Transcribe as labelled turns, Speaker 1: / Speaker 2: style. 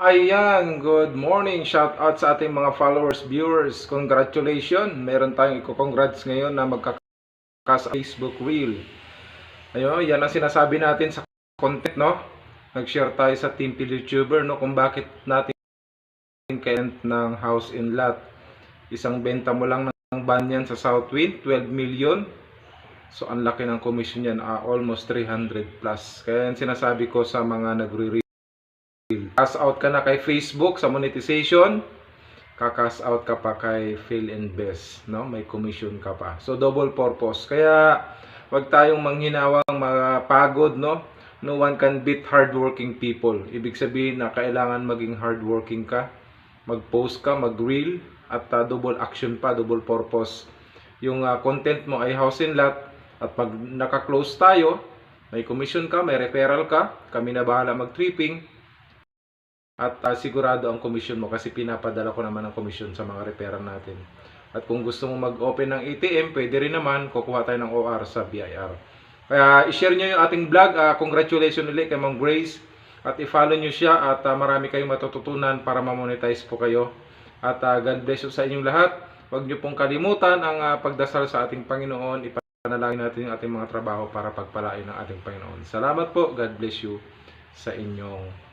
Speaker 1: Ayan, good morning. Shout out sa ating mga followers, viewers. Congratulations. Meron tayong i-congrats ngayon na magkakas Facebook Reel. Ayun, yan ang sinasabi natin sa content, no? Nag-share tayo sa Team YouTuber, no? Kung bakit natin kaya ng house in lot. Isang benta mo lang ng banyan sa Southwind, 12 million. So, ang laki ng commission yan, almost 300 plus. Kaya yan sinasabi ko sa mga nagre-reel. Cash out ka na kay Facebook sa monetization, kakas out ka pa kay Fail Invest, no? May commission ka pa. So double purpose. Kaya wag tayong manghinawang mapagod, no? No one can beat hardworking people. Ibig sabihin na kailangan maging hardworking ka, mag-post ka, mag-reel, at double action pa, double purpose. Yung content mo ay house and lot, at pag naka-close tayo, may commission ka, may referral ka, kami na bahala mag-tripping. At sigurado ang commission mo kasi pinapadala ko naman ang commission sa mga referral natin. At kung gusto mo mag-open ng ATM, pwede rin naman, kukuha tayo ng OR sa BIR. Kaya i-share nyo yung ating vlog. Congratulations ulit kay Ma'am Grace. At i-follow nyo siya at marami kayong matututunan para ma-monetize po kayo. At God bless you sa inyong lahat. Huwag nyo pong kalimutan ang pagdasal sa ating Panginoon. Ipanalangin natin yung ating mga trabaho para pagpalain ng ating Panginoon. Salamat po. God bless you sa inyong